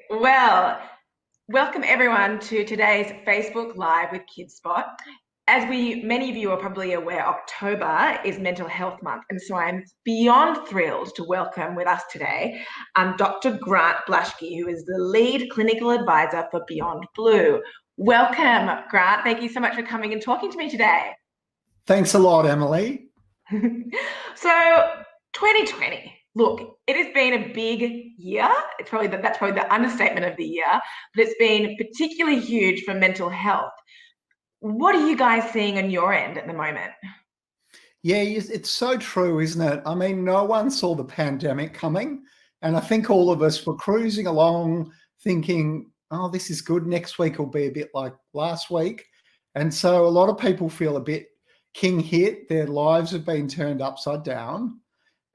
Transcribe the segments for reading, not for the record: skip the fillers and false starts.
Well, welcome everyone to today's Facebook Live with Kidspot. As many of you are probably aware, October is Mental Health Month, and so I'm beyond thrilled to welcome with us today Dr. Grant Blashke, who is the lead clinical advisor for Beyond Blue. Welcome, Grant. Thank you so much for coming and talking to me today. Thanks a lot, Emily. So, 2020. Look, it has been a big year. That's probably the understatement of the year, but it's been particularly huge for mental health. What are you guys seeing on your end at the moment? Yeah, it's so true, isn't it? I mean, no one saw the pandemic coming, and I think all of us were cruising along thinking, oh, this is good. Next week will be a bit like last week. And so a lot of people feel a bit king hit. Their lives have been turned upside down.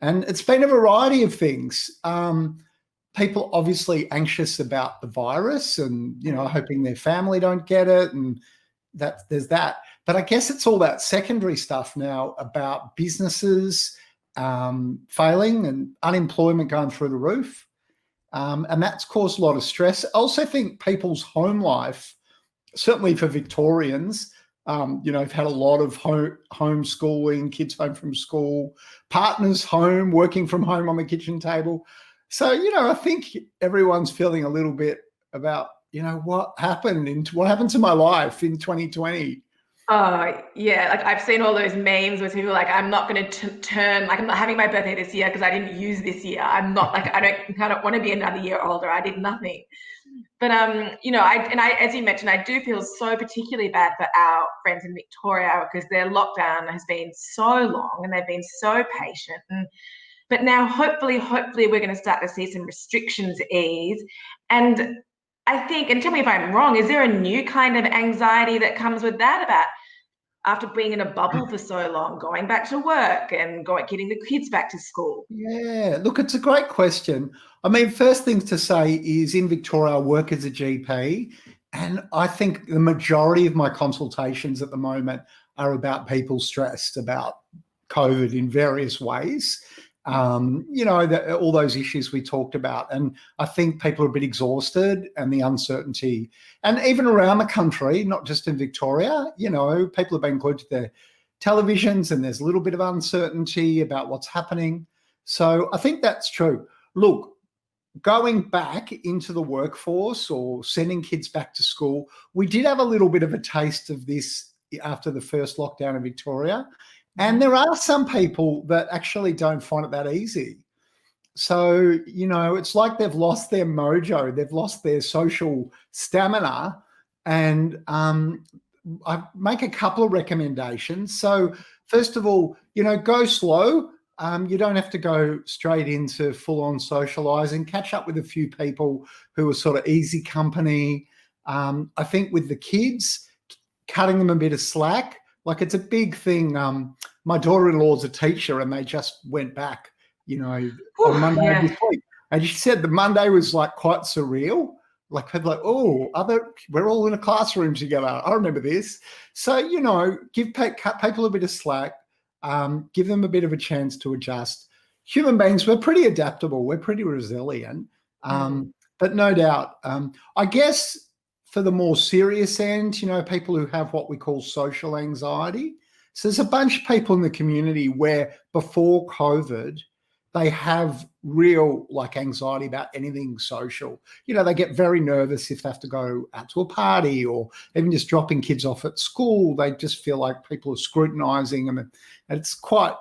And it's been a variety of things. People obviously anxious about the virus and, hoping their family don't get it. And there's that. But I guess it's all that secondary stuff now about businesses failing and unemployment going through the roof. And that's caused a lot of stress. I also think people's home life, certainly for Victorians, have had a lot of homeschooling, kids home from school, partners home, working from home on the kitchen table. So, I think everyone's feeling a little bit about, what happened to my life in 2020. Oh, yeah. Like I've seen all those memes where people are like, I'm not going to turn, like I'm not having my birthday this year because I didn't use this year. I'm not like, I don't want to be another year older. I did nothing. But as you mentioned, I do feel so particularly bad for our friends in Victoria because their lockdown has been so long and they've been so patient. But now, hopefully, we're going to start to see some restrictions ease. And I think, and tell me if I'm wrong, is there a new kind of anxiety that comes with that about after being in a bubble for so long, going back to work and getting the kids back to school? Yeah, look, it's a great question. I mean, first thing to say is in Victoria, I work as a GP, and I think the majority of my consultations at the moment are about people stressed about COVID in various ways. All those issues we talked about. And I think people are a bit exhausted and the uncertainty. And even around the country, not just in Victoria, people have been glued to their televisions and there's a little bit of uncertainty about what's happening. So I think that's true. Look, going back into the workforce or sending kids back to school, we did have a little bit of a taste of this after the first lockdown in Victoria. And there are some people that actually don't find it that easy. So, it's like they've lost their mojo, they've lost their social stamina. And I make a couple of recommendations. So, first of all, go slow. You don't have to go straight into full-on socializing. Catch up with a few people who are sort of easy company. I think with the kids, cutting them a bit of slack. Like it's a big thing. My daughter-in-law is a teacher and they just went back, on Monday this week. And she said the Monday was like quite surreal. Like people like, we're all in a classroom together. I remember this. So, give people a bit of slack, give them a bit of a chance to adjust. Human beings, we're pretty adaptable. We're pretty resilient. But no doubt, I guess, for the more serious end, people who have what we call social anxiety. So there's a bunch of people in the community where before COVID, they have real anxiety about anything social. They get very nervous if they have to go out to a party or even just dropping kids off at school. They just feel like people are scrutinizing them. And it's quite,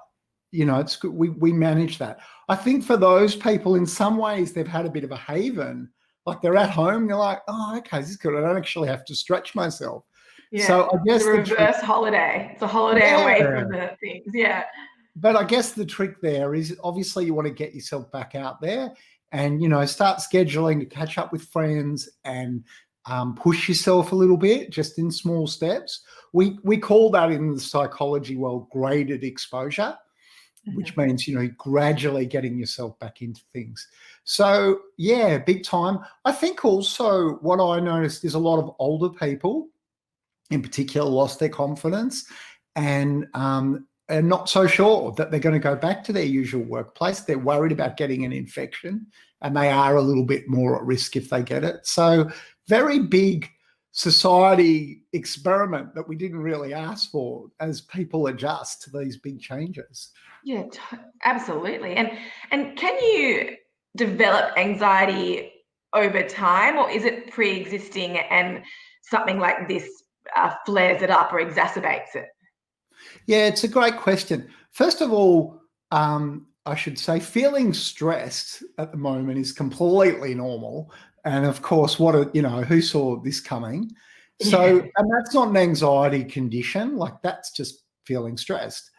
it's good. We manage that. I think for those people, in some ways, they've had a bit of a haven. Like they're at home, they're like, oh, okay, this is good. I don't actually have to stretch myself. Yeah. So I guess the reverse holiday. It's a holiday away from the things. Yeah. But I guess the trick there is obviously you want to get yourself back out there and, start scheduling to catch up with friends and push yourself a little bit, just in small steps. We call that in the psychology world graded exposure, which means, gradually getting yourself back into things. So, yeah, big time. I think also what I noticed is a lot of older people in particular lost their confidence and are not so sure that they're going to go back to their usual workplace. They're worried about getting an infection. and they are a little bit more at risk if they get it. So very big society experiment that we didn't really ask for as people adjust to these big changes. Yeah, absolutely. And can you develop anxiety over time, or is it pre-existing and something like this flares it up or exacerbates it? Yeah, it's a great question. First of all, I should say feeling stressed at the moment is completely normal. And of course, who saw this coming? So, Yeah. and that's not an anxiety condition, like that's just feeling stressed.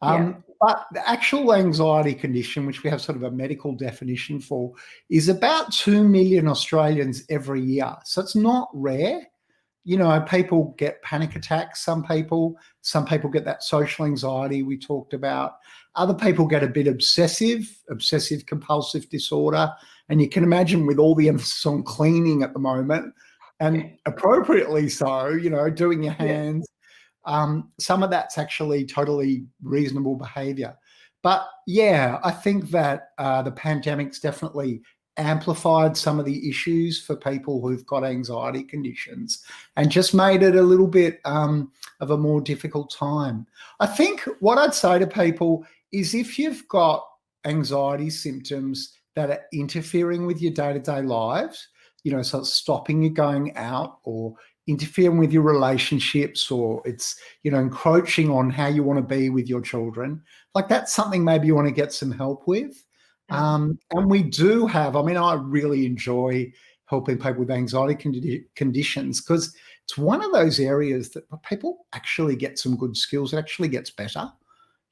Yeah. But the actual anxiety condition, which we have sort of a medical definition for, is about 2 million Australians every year. So it's not rare. People get panic attacks, some people get that social anxiety we talked about. Other people get a bit obsessive compulsive disorder. And you can imagine with all the emphasis on cleaning at the moment, and appropriately so, doing your hands, some of that's actually totally reasonable behavior. But yeah, I think that the pandemic's definitely amplified some of the issues for people who've got anxiety conditions and just made it a little bit of a more difficult time. I think what I'd say to people is if you've got anxiety symptoms that are interfering with your day-to-day lives, so it's stopping you going out or interfering with your relationships, or it's, encroaching on how you want to be with your children, like that's something maybe you want to get some help with. And we do have, I really enjoy helping people with anxiety conditions because it's one of those areas that people actually get some good skills. It actually gets better.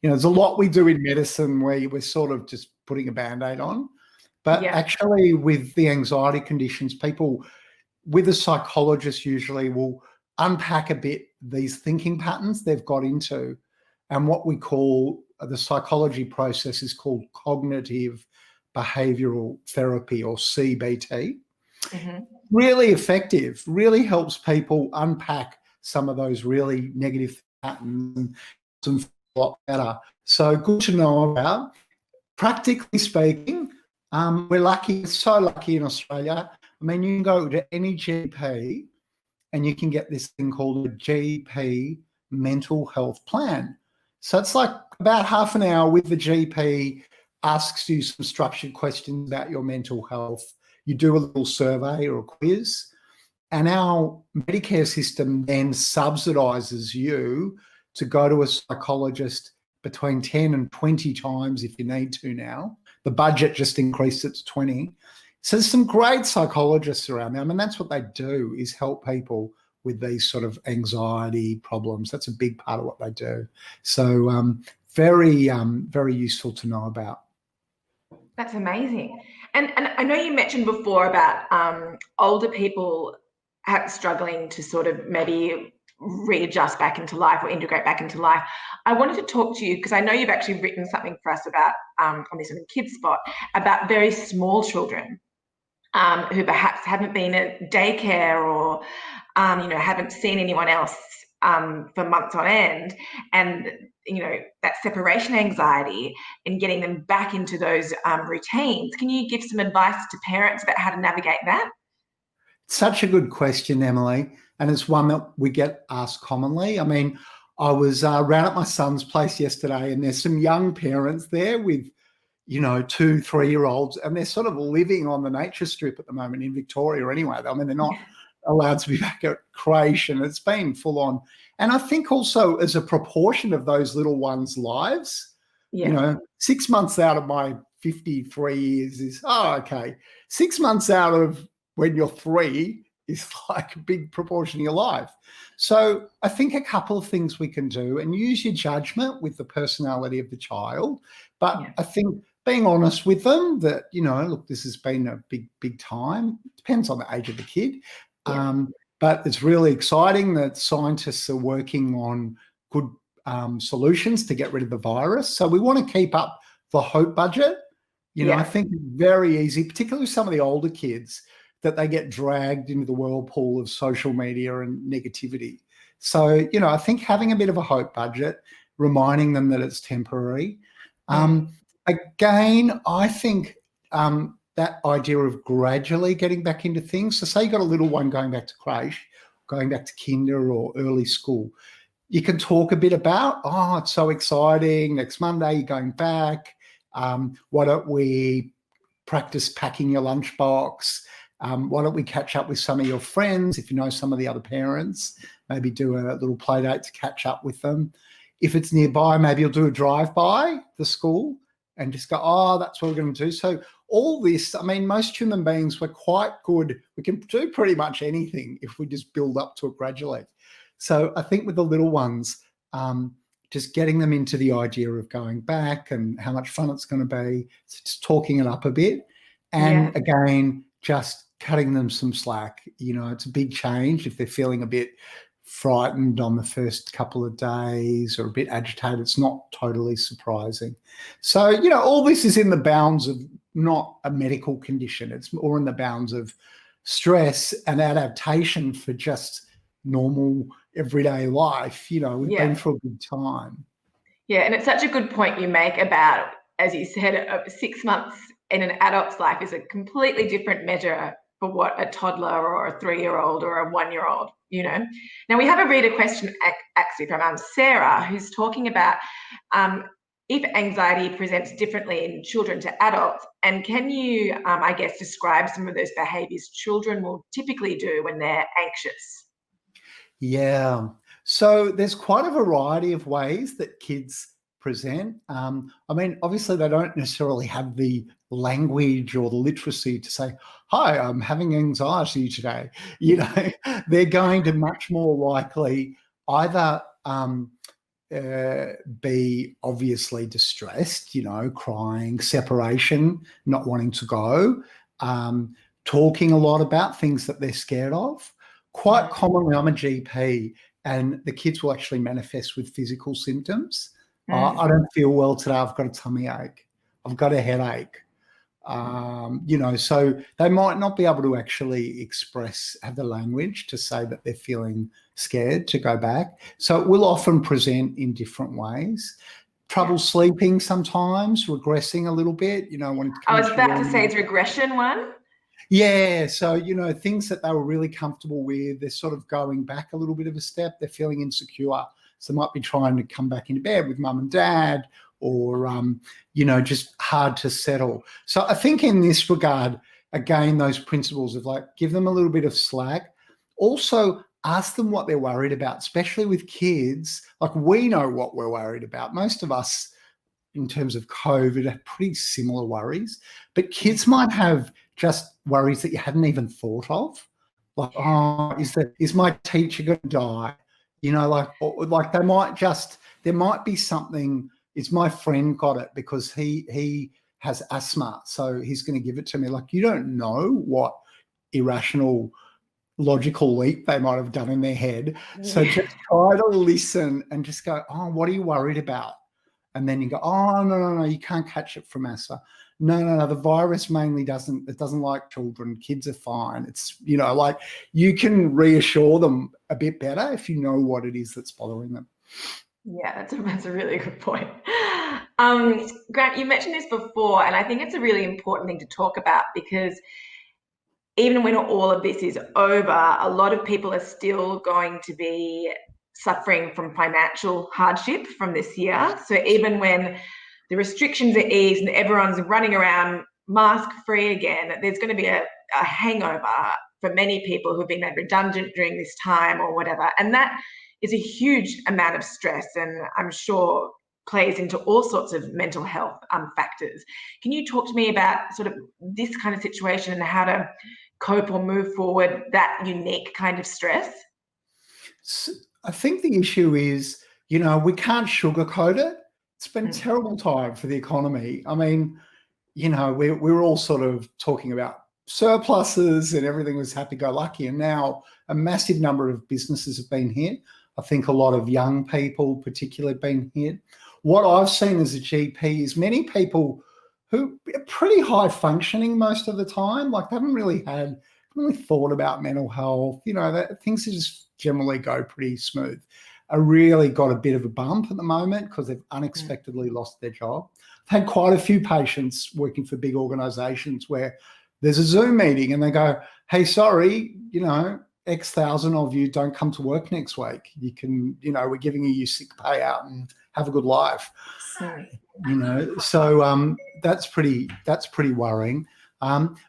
There's a lot we do in medicine where we're sort of just putting a Band-Aid on. But actually with the anxiety conditions, people with a psychologist usually will unpack a bit these thinking patterns they've got into. And what we call the psychology process is called cognitive behavioral therapy, or CBT. Mm-hmm. Really effective, really helps people unpack some of those really negative patterns and a lot better. So good to know about. Practically speaking, we're so lucky in Australia. You can go to any GP and you can get this thing called a GP mental health plan. So it's like about half an hour with the GP, asks you some structured questions about your mental health. You do a little survey or a quiz, and our Medicare system then subsidises you to go to a psychologist between 10 and 20 times if you need to now. The budget just increased it to 20. So there's some great psychologists around there. That's what they do, is help people with these sort of anxiety problems. That's a big part of what they do. So very useful to know about. That's amazing. And I know you mentioned before about older people struggling to sort of maybe readjust back into life or integrate back into life. I wanted to talk to you because I know you've actually written something for us about on this on Kidspot about very small children who perhaps haven't been at daycare or haven't seen anyone else for months on end, and that separation anxiety and getting them back into those routines. Can you give some advice to parents about how to navigate that? Such a good question, Emily, and it's one that we get asked commonly. I was around at my son's place yesterday, and there's some young parents there with 2-3-year-olds, and they're sort of living on the nature strip at the moment in Victoria anyway. They're not allowed to be back at creation. It's been full on. And I think also as a proportion of those little ones' lives, 6 months out of my 53 years is, okay. 6 months out of when you're 3 is like a big proportion of your life. So I think a couple of things we can do, and use your judgment with the personality of the child. But I think being honest with them that, look, this has been a big time. It depends on the age of the kid. But it's really exciting that scientists are working on good solutions to get rid of the virus. So we want to keep up the hope budget. I think it's very easy, particularly with some of the older kids, that they get dragged into the whirlpool of social media and negativity. So, I think having a bit of a hope budget, reminding them that it's temporary. Again, I think that idea of gradually getting back into things. So say you got a little one going back to creche, going back to kinder or early school. You can talk a bit about, oh, it's so exciting. Next Monday, you're going back. Why don't we practice packing your lunchbox? Why don't we catch up with some of your friends? If you know some of the other parents, maybe do a little play date to catch up with them. If it's nearby, maybe you'll do a drive-by the school and just go, oh, that's what we're going to do. So all this, I mean, most human beings, we're quite good. We can do pretty much anything if we just build up to it gradually. So I think with the little ones, just getting them into the idea of going back and how much fun it's going to be, just talking it up a bit. And again, just cutting them some slack. You know, it's a big change if they're feeling a bit frightened on the first couple of days or a bit agitated. It's not totally surprising. So, you know, all this is in the bounds of not a medical condition. It's more in the bounds of stress and adaptation for just normal everyday life. You know, we've been through a good time. Yeah, and it's such a good point you make about, as you said, 6 months in an adult's life is a completely different measure for what a toddler or a 3-year-old or a 1-year-old, you know. Now we have a reader question actually from Sarah, who's talking about if anxiety presents differently in children to adults, and can you, I guess, describe some of those behaviours children will typically do when they're anxious? Yeah. So there's quite a variety of ways that kids present. I mean, obviously they don't necessarily have the language or the literacy to say, hi, I'm having anxiety today. You know, they're going to much more likely either be obviously distressed, you know, crying, separation, not wanting to go, talking a lot about things that they're scared of. Quite commonly, I'm a GP, and the kids will actually manifest with physical symptoms. I don't feel well today. I've got a tummy ache. I've got a headache. You know, so they might not be able to actually have the language to say that they're feeling scared to go back. So it will often present in different ways. Trouble sleeping sometimes, regressing a little bit, you know. I was about to say it's regression one. Yeah, so, you know, things that they were really comfortable with, they're sort of going back a little bit of a step. They're feeling insecure. So they might be trying to come back into bed with mum and dad, or, you know, just hard to settle. So I think in this regard, again, those principles of like, give them a little bit of slack. Also, ask them what they're worried about, especially with kids. Like, we know what we're worried about. Most of us, in terms of COVID, have pretty similar worries. But kids might have just worries that you hadn't even thought of. Like, oh, is my teacher going to die? You know, like there might be something. Is my friend got it because he has asthma, so he's going to give it to me? Like, you don't know what irrational logical leap they might have done in their head. So just try to listen and just go, oh, what are you worried about? And then you go, oh, no, you can't catch it from asthma. No, the virus mainly doesn't like children. Kids are fine. It's, you know, like, you can reassure them a bit better if you know what it is that's bothering them. Yeah, that's a really good point. Grant, you mentioned this before, and I think it's a really important thing to talk about, because even when all of this is over, a lot of people are still going to be suffering from financial hardship from this year. So even when the restrictions are eased and everyone's running around mask-free again, there's going to be a hangover for many people who've been made redundant during this time or whatever. And that is a huge amount of stress, and I'm sure plays into all sorts of mental health factors. Can you talk to me about sort of this kind of situation and how to cope or move forward that unique kind of stress? So I think the issue is, you know, we can't sugarcoat it. It's been a terrible time for the economy. I mean, you know, we were all sort of talking about surpluses and everything was happy-go-lucky, and now a massive number of businesses have been hit. I think a lot of young people particularly have been hit. What I've seen as a GP is many people who are pretty high functioning most of the time, like they haven't really thought about mental health, you know, that things just generally go pretty smooth. are really got a bit of a bump at the moment because they've unexpectedly lost their job. I've had quite a few patients working for big organizations where there's a Zoom meeting and they go, hey, sorry, X thousand of you don't come to work next week. You can, we're giving you your sick payout and have a good life. So that's pretty worrying.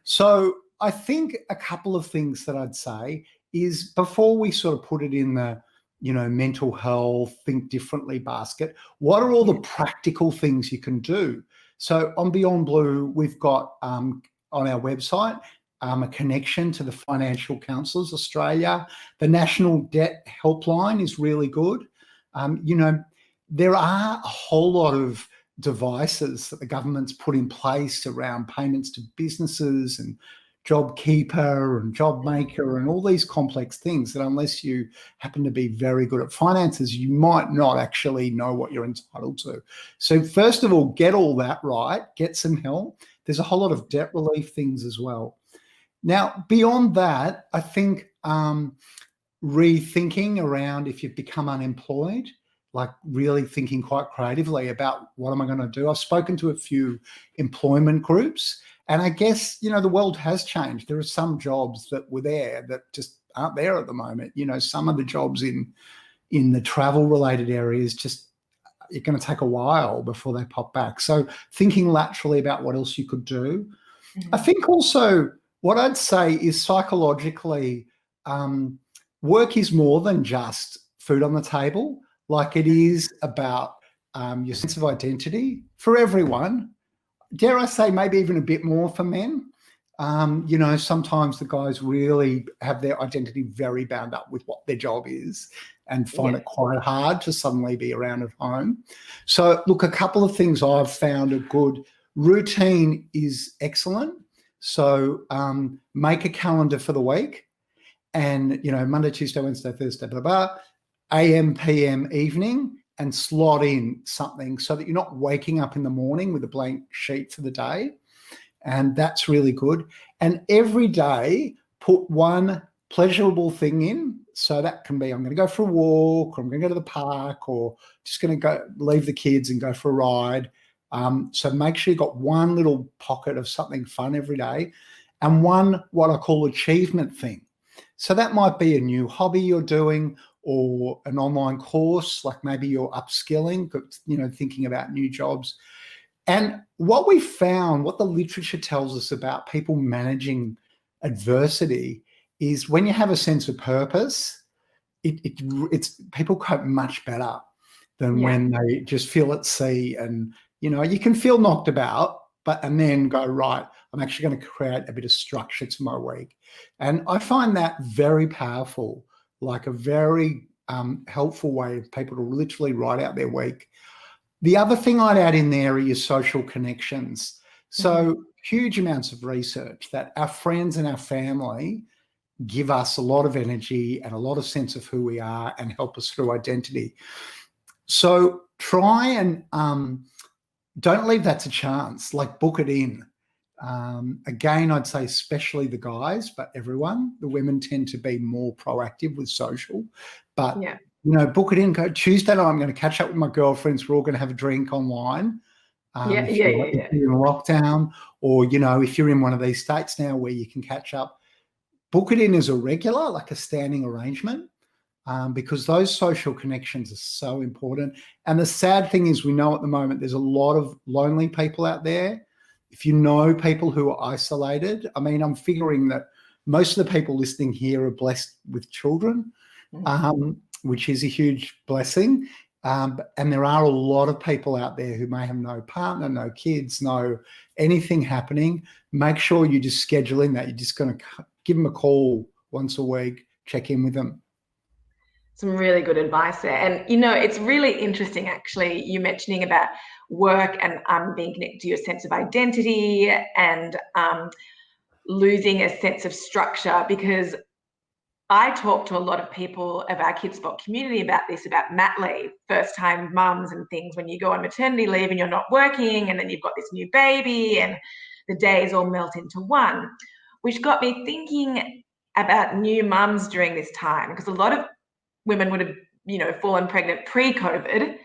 So I think a couple of things that I'd say is before we sort of put it in the, mental health, think differently basket, what are all the practical things you can do? So on Beyond Blue, we've got on our website a connection to the Financial Counsellors Australia. The National Debt Helpline is really good. There are a whole lot of devices that the government's put in place around payments to businesses and JobKeeper and JobMaker and all these complex things that unless you happen to be very good at finances, you might not actually know what you're entitled to. So first of all, get all that right, get some help. There's a whole lot of debt relief things as well. Now, beyond that, I think rethinking around if you've become unemployed, like really thinking quite creatively about what am I going to do? I've spoken to a few employment groups, and I guess, the world has changed. There are some jobs that were there that just aren't there at the moment. Some of the jobs in the travel related areas just, it's going to take a while before they pop back. So thinking laterally about what else you could do. I think also what I'd say is psychologically, work is more than just food on the table. Like it is about your sense of identity for everyone. Dare I say maybe even a bit more for men. Sometimes the guys really have their identity very bound up with what their job is and find it quite hard to suddenly be around at home. So look, a couple of things I've found are good. Routine is excellent. So make a calendar for the week and, Monday, Tuesday, Wednesday, Thursday, blah, blah, blah, AM, PM, evening, and slot in something so that you're not waking up in the morning with a blank sheet for the day. And that's really good. And every day, put one pleasurable thing in. So that can be, I'm going to go for a walk, or I'm going to go to the park, or just going to go leave the kids and go for a ride. So make sure you've got one little pocket of something fun every day and one what I call achievement thing. So that might be a new hobby you're doing or an online course, like maybe you're upskilling, thinking about new jobs. And what we found, what the literature tells us about people managing adversity is when you have a sense of purpose, it's people cope much better than when they just feel at sea and, you can feel knocked about, and then go, right, I'm actually going to create a bit of structure to my week. And I find that very powerful, like a very helpful way of people to literally write out their week. The other thing I'd add in there are your social connections. So huge amounts of research that our friends and our family give us a lot of energy and a lot of sense of who we are and help us through identity. So try and don't leave that to chance, like book it in. Again, I'd say especially the guys, but everyone, the women tend to be more proactive with social, but book it in. Go Tuesday night, I'm going to catch up with my girlfriends. We're all going to have a drink online. If you're in lockdown, or, if you're in one of these states now where you can catch up, book it in as a regular, like a standing arrangement. Because those social connections are so important. And the sad thing is we know at the moment there's a lot of lonely people out there. If you know people who are isolated, I'm figuring that most of the people listening here are blessed with children, which is a huge blessing. And there are a lot of people out there who may have no partner, no kids, no anything happening. Make sure you just schedule in that. You're just going to give them a call once a week, check in with them. Some really good advice there. And, it's really interesting, actually, you mentioning about work and being connected to your sense of identity and losing a sense of structure, because I talk to a lot of people of our Kidspot community about this, about mat leave, first-time mums and things, when you go on maternity leave and you're not working and then you've got this new baby and the days all melt into one, which got me thinking about new mums during this time, because a lot of women would have fallen pregnant pre-COVID,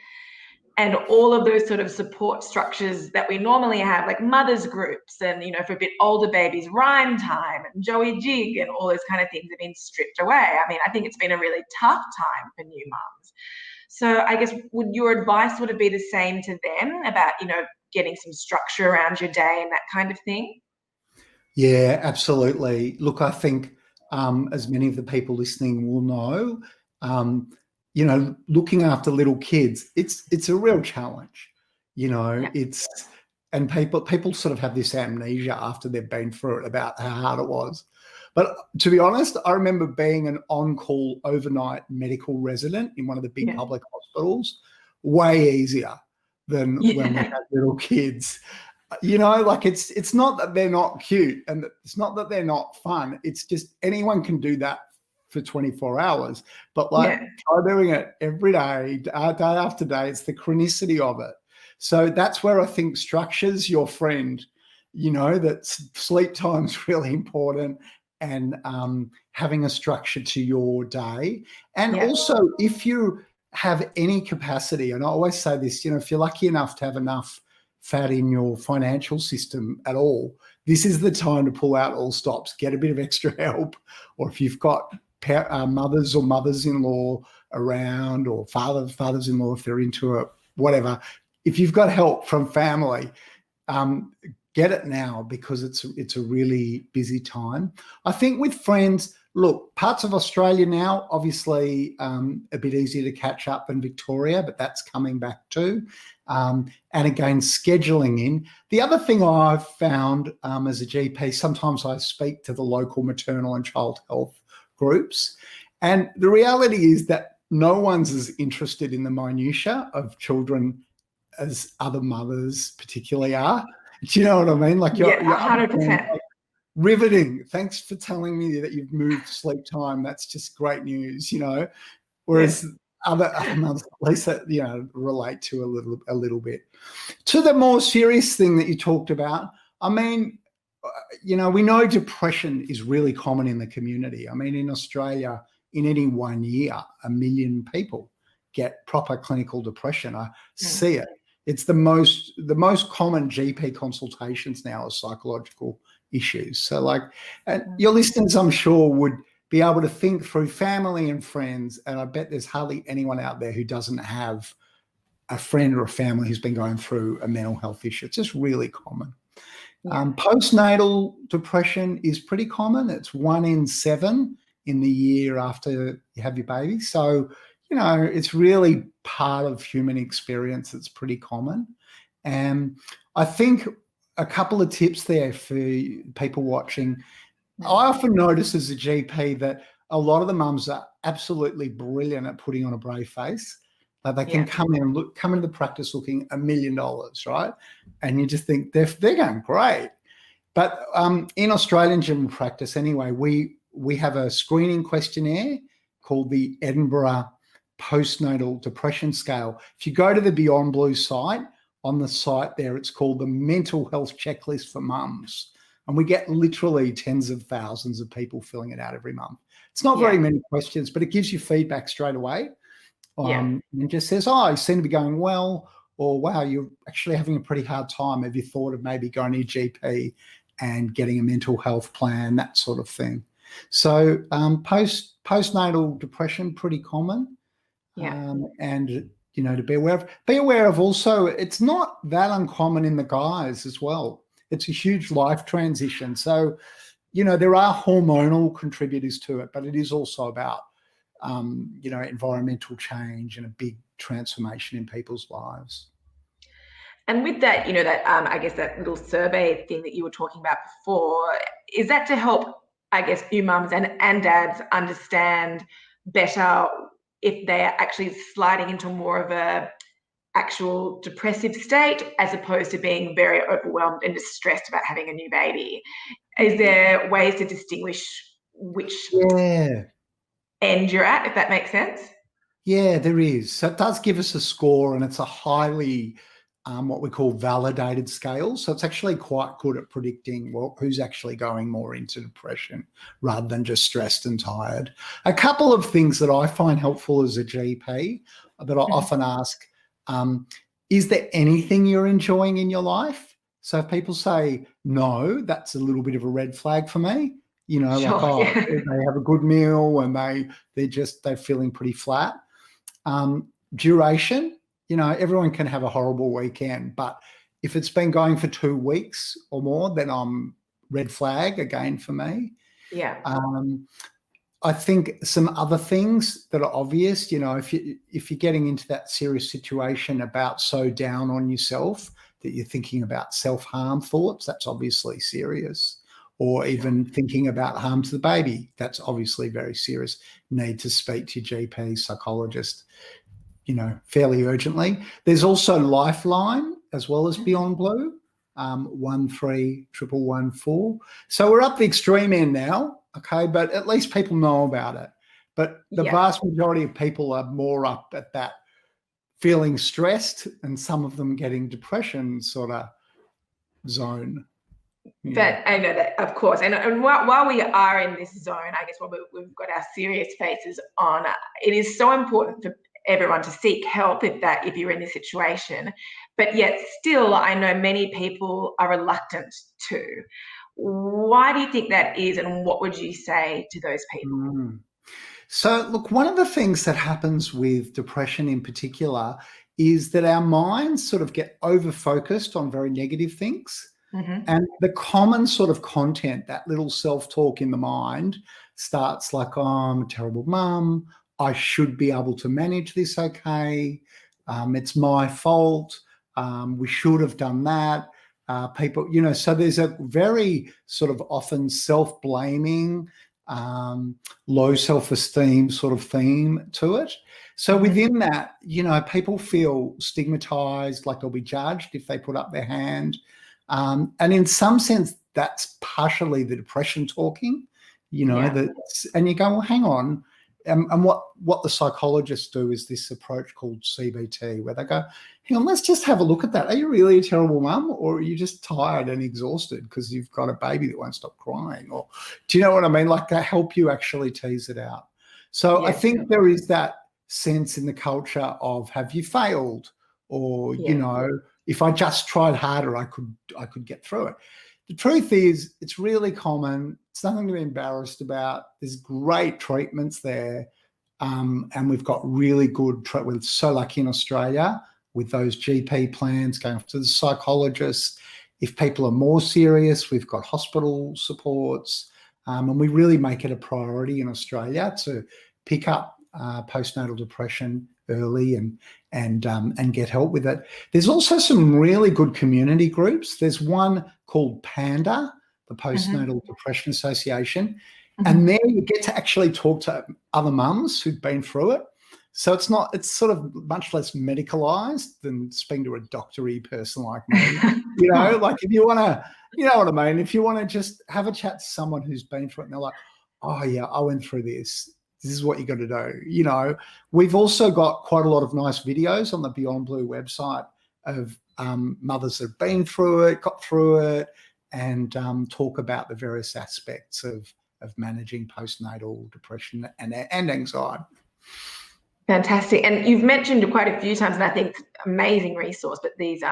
and all of those sort of support structures that we normally have, like mothers groups and, for a bit older babies, rhyme time and Joey Jig and all those kind of things have been stripped away. I mean, I think it's been a really tough time for new mums. So I guess, would your advice sort of be the same to them about, getting some structure around your day and that kind of thing? Yeah, absolutely. Look, I think as many of the people listening will know, looking after little kids, it's a real challenge. Yeah. And people sort of have this amnesia after they've been through it about how hard it was. But to be honest, I remember being an on-call overnight medical resident in one of the big public hospitals, way easier than when we had little kids. It's not that they're not cute and it's not that they're not fun. It's just anyone can do that for 24 hours. But try doing it every day, day after day. It's the chronicity of it. So that's where I think structure's your friend, that sleep time's really important, and having a structure to your day. And also, if you have any capacity, and I always say this, if you're lucky enough to have enough fat in your financial system at all, this is the time to pull out all stops, get a bit of extra help. Or if you've got mothers or mothers-in-law around, or fathers-in-law if they're into it, whatever, if you've got help from family, get it now, because it's a really busy time. I think with friends, look, parts of Australia now, obviously a bit easier to catch up than Victoria, but that's coming back too. And again, scheduling in. The other thing I've found as a GP, sometimes I speak to the local maternal and child health groups, and the reality is that no one's as interested in the minutiae of children as other mothers particularly are. Do you know what I mean? Like, you're 100%. like, riveting. Thanks for telling me that you've moved sleep time. That's just great news, Whereas other mothers, at least that, relate to a little bit. To the more serious thing that you talked about, I mean, we know depression is really common in the community. I mean, in Australia, in any 1 year, 1 million people get proper clinical depression. I see it. It's the most common GP consultations now are psychological issues. So and your listeners, I'm sure, would be able to think through family and friends, and I bet there's hardly anyone out there who doesn't have a friend or a family who's been going through a mental health issue. It's just really common. Postnatal depression is pretty common. It's 1 in 7 in the year after you have your baby. So, it's really part of human experience. It's pretty common. And I think a couple of tips there for people watching. I often notice as a GP that a lot of the mums are absolutely brilliant at putting on a brave face. Like, they can come into the practice looking $1 million, right? And you just think they're going great. But in Australian general practice anyway, we have a screening questionnaire called the Edinburgh Postnatal Depression Scale. If you go to the Beyond Blue site, on the site there, it's called the Mental Health Checklist for Mums. And we get literally tens of thousands of people filling it out every month. It's not very many questions, but it gives you feedback straight away. And just says, oh, you seem to be going well, or wow, you're actually having a pretty hard time. Have you thought of maybe going to your GP and getting a mental health plan, that sort of thing? So postnatal depression, pretty common. And to be aware of. Be aware of also, it's not that uncommon in the guys as well. It's a huge life transition. So, there are hormonal contributors to it, but it is also about, environmental change and a big transformation in people's lives. And with that, I guess that little survey thing that you were talking about before, is that to help, I guess, new mums and dads understand better if they're actually sliding into more of a actual depressive state, as opposed to being very overwhelmed and distressed about having a new baby? Is there ways to distinguish which end you're at, if that makes sense? Yeah, there is. So it does give us a score, and it's a highly what we call validated scales. So it's actually quite good at predicting who's actually going more into depression rather than just stressed and tired. A couple of things that I find helpful as a GP that I often ask, is there anything you're enjoying in your life? So if people say no, that's a little bit of a red flag for me. You know, Sure, like, they have a good meal and they're feeling pretty flat. Duration, everyone can have a horrible weekend, but if it's been going for 2 weeks or more, then I'm red flag again for me. Yeah. I think some other things that are obvious, if you're getting into that serious situation about so down on yourself that you're thinking about self-harm thoughts, that's obviously serious. Or even thinking about harm to the baby, that's obviously very serious. Need to speak to your GP, psychologist, fairly urgently. There's also Lifeline as well as Beyond Blue, 131114. So we're up the extreme end now, okay, but at least people know about it. But the vast majority of people are more up at that feeling stressed and some of them getting depression sort of zone. But I know that, of course. And while we are in this zone, I guess while we've got our serious faces on, it is so important for everyone to seek help if you're in this situation. But yet still, I know many people are reluctant to. Why do you think that is, and what would you say to those people? So, look, one of the things that happens with depression in particular is that our minds sort of get over-focused on very negative things. And the common sort of content, that little self-talk in the mind starts like, oh, I'm a terrible mum. I should be able to manage this okay. It's my fault. We should have done that. People, so there's a very sort of often self-blaming, low self-esteem sort of theme to it. So within that, people feel stigmatized, like they'll be judged if they put up their hand. And in some sense, that's partially the depression talking, and you go, well, hang on. And what the psychologists do is this approach called CBT, where they go, hang on, let's just have a look at that. Are you really a terrible mum, or are you just tired and exhausted because you've got a baby that won't stop crying? Or do you know what I mean? Like, they help you actually tease it out. So I think there is that sense in the culture of, have you failed? Or, if I just tried harder, I could get through it. The truth is, it's really common. It's nothing to be embarrassed about. There's great treatments there. And we've got really good we're so lucky in Australia with those GP plans, going to the psychologists. If people are more serious, we've got hospital supports. And we really make it a priority in Australia to pick up postnatal depression early and get help with it. There's also some really good community groups. There's one called PANDA, the Postnatal Depression Association, and there you get to actually talk to other mums who've been through it. So it's sort of much less medicalized than speaking to a doctor-y person like me. Like if you want to, you know what I mean? If you want to just have a chat to someone who's been through it and they're like, oh yeah, I went through this. This is what you got to do. We've also got quite a lot of nice videos on the Beyond Blue website of mothers that have been through it, got through it, and talk about the various aspects of managing postnatal depression and anxiety. Fantastic. And you've mentioned quite a few times, and I think amazing resource, but these,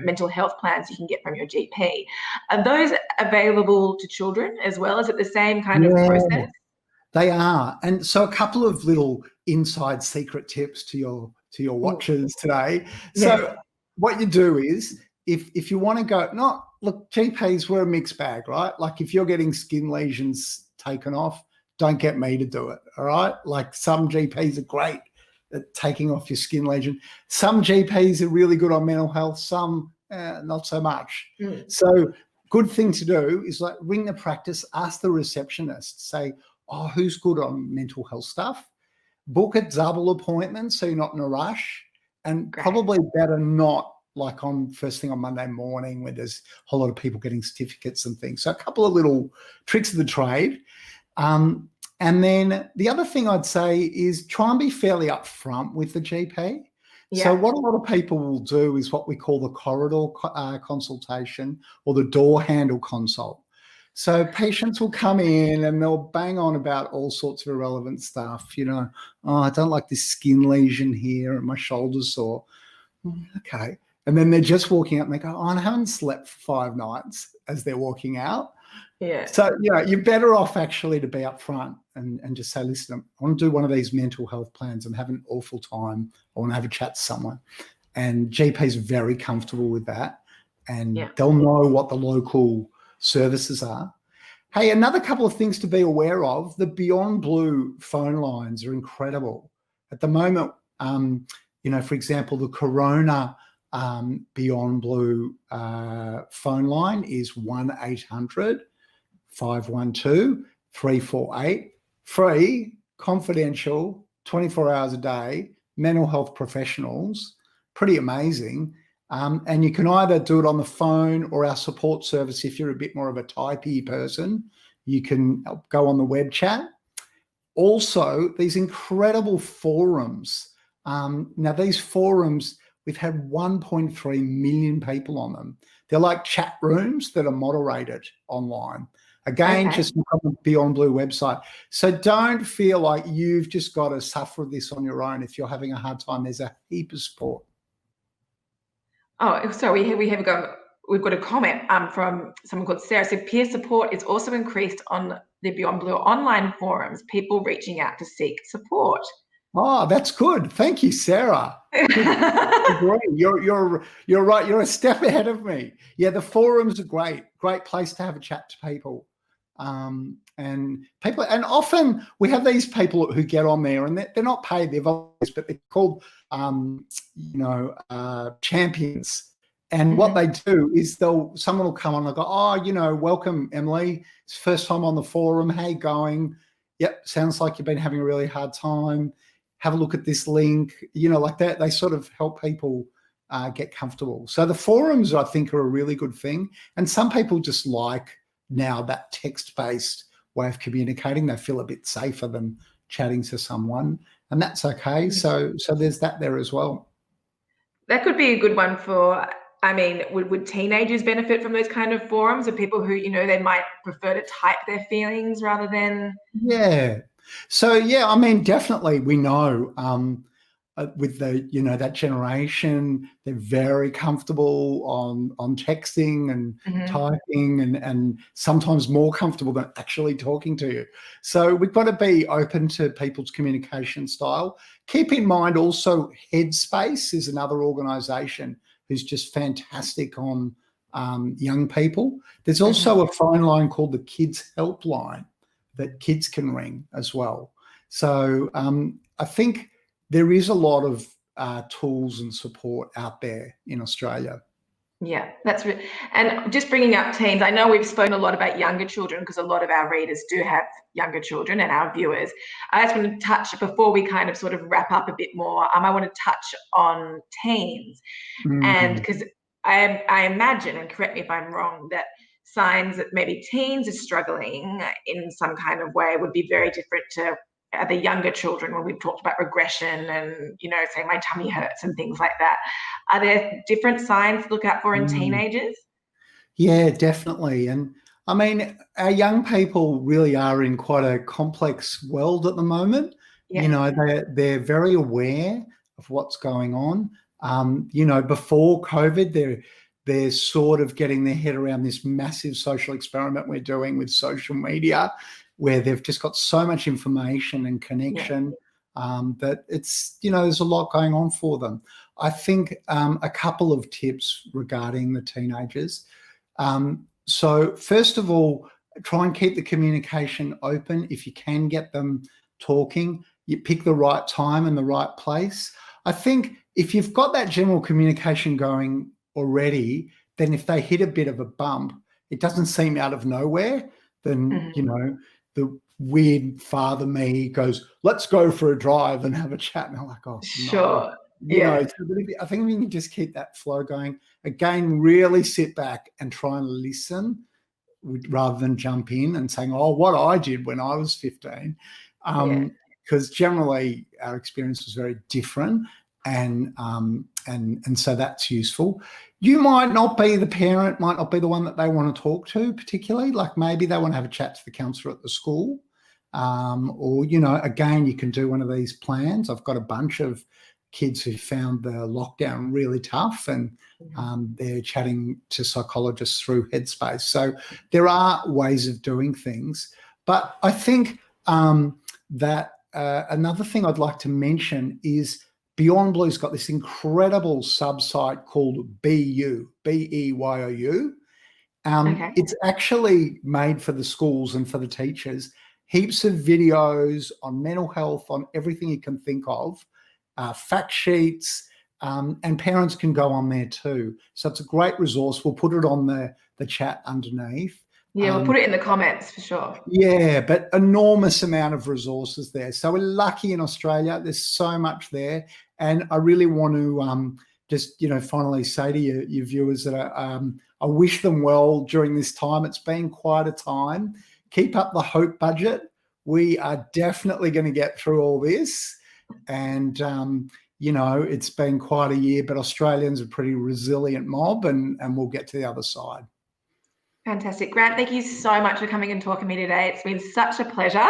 mental health plans you can get from your GP. Are those available to children as well? Is it the same kind of process? They are. And so a couple of little inside secret tips to your watchers today. So what you do is, if you want to go, look, GPs, we're a mixed bag, right? Like if you're getting skin lesions taken off, don't get me to do it, all right? Like some GPs are great at taking off your skin lesion. Some GPs are really good on mental health, some not so much. So good thing to do is like ring the practice, ask the receptionist, say, oh, who's good on mental health stuff? Book a double appointment so you're not in a rush, and probably better not like on first thing on Monday morning where there's a whole lot of people getting certificates and things. So a couple of little tricks of the trade. And then the other thing I'd say is try and be fairly upfront with the GP. So Yeah. what a lot of people will do is what we call the corridor consultation or the door handle consult. So patients will come in and they'll bang on about all sorts of irrelevant stuff. Oh, I don't like this skin lesion here and my shoulder's sore. Okay. And then they're just walking out and they go, oh, I haven't slept for 5 nights as they're walking out. Yeah. So, you're better off actually to be upfront and just say, listen, I want to do one of these mental health plans. I'm having an awful time. I want to have a chat to someone. And GPs are very comfortable with that. And they'll know what the local services are. Hey, another couple of things to be aware of. The Beyond Blue phone lines are incredible. At the moment, for example, the Corona Beyond Blue phone line is 1-800-512-348, free, confidential, 24 hours a day, mental health professionals, pretty amazing. And you can either do it on the phone or our support service. If you're a bit more of a typey person, you can go on the web chat. Also, these incredible forums. Now, these forums, we've had 1.3 million people on them. They're like chat rooms that are moderated online. Again, just look on the Beyond Blue website. So don't feel like you've just got to suffer this on your own. If you're having a hard time, there's a heap of support. Oh, so we've got a comment from someone called Sarah. So peer support is also increased on the Beyond Blue online forums, people reaching out to seek support. Oh, that's good. Thank you, Sarah. You're right. You're a step ahead of me. Yeah, the forums are great place to have a chat to people. And often we have these people who get on there and they're not paid their voice, but they're called champions. And what they do is someone will come on and go, oh, welcome, Emily. It's first time on the forum. How you going? Yep, sounds like you've been having a really hard time. Have a look at this link. Like that. They sort of help people get comfortable. So the forums, I think, are a really good thing. And some people just like now that text-based way of communicating. They feel a bit safer than chatting to someone, and that's okay. So there's that there as well. That could be a good one for, would teenagers benefit from those kind of forums, or people who, they might prefer to type their feelings rather than? Yeah. So, definitely we know with that generation, they're very comfortable on texting and typing and sometimes more comfortable than actually talking to you. So we've got to be open to people's communication style. Keep in mind also Headspace is another organisation who's just fantastic on young people. There's also a phone line called the Kids Helpline that kids can ring as well. So I think there is a lot of tools and support out there in Australia. Yeah, that's right. And just bringing up teens, I know we've spoken a lot about younger children because a lot of our readers do have younger children and our viewers. I just want to touch, before we kind of sort of wrap up a bit more, I want to touch on teens. And because I imagine, and correct me if I'm wrong, that signs that maybe teens are struggling in some kind of way would be very different to the younger children, when we've talked about regression and, saying my tummy hurts and things like that. Are there different signs to look out for in teenagers? Yeah, definitely. And our young people really are in quite a complex world at the moment. Yeah. They're very aware of what's going on. Before COVID, they're sort of getting their head around this massive social experiment we're doing with social media, where they've just got so much information and connection that it's, there's a lot going on for them. I think a couple of tips regarding the teenagers. So first of all, try and keep the communication open. If you can get them talking, you pick the right time and the right place. I think if you've got that general communication going already, then if they hit a bit of a bump, it doesn't seem out of nowhere. Then, the weird father me goes, let's go for a drive and have a chat. And I'm like, oh, sure. No. I think we can just keep that flow going. Again, really sit back and try and listen rather than jump in and saying, oh, what I did when I was 15. Because generally our experience was very different. and so that's useful. You might not be the parent, might not be the one that they want to talk to particularly. Like maybe they want to have a chat to the counsellor at the school, or again, you can do one of these plans. I've got a bunch of kids who found the lockdown really tough, and they're chatting to psychologists through Headspace. So there are ways of doing things, but I think that another thing I'd like to mention is Beyond Blue's got this incredible sub-site called BU, BEYOU. Okay. It's actually made for the schools and for the teachers. Heaps of videos on mental health, on everything you can think of, fact sheets, and parents can go on there too. So it's a great resource. We'll put it on the chat underneath. Yeah, we'll put it in the comments for sure. Yeah, but enormous amount of resources there. So we're lucky in Australia. There's so much there. And I really want to just, finally say to your viewers that I wish them well during this time. It's been quite a time. Keep up the hope budget. We are definitely going to get through all this. And, it's been quite a year, but Australians are a pretty resilient mob, and we'll get to the other side. Fantastic. Grant, thank you so much for coming and talking to me today. It's been such a pleasure.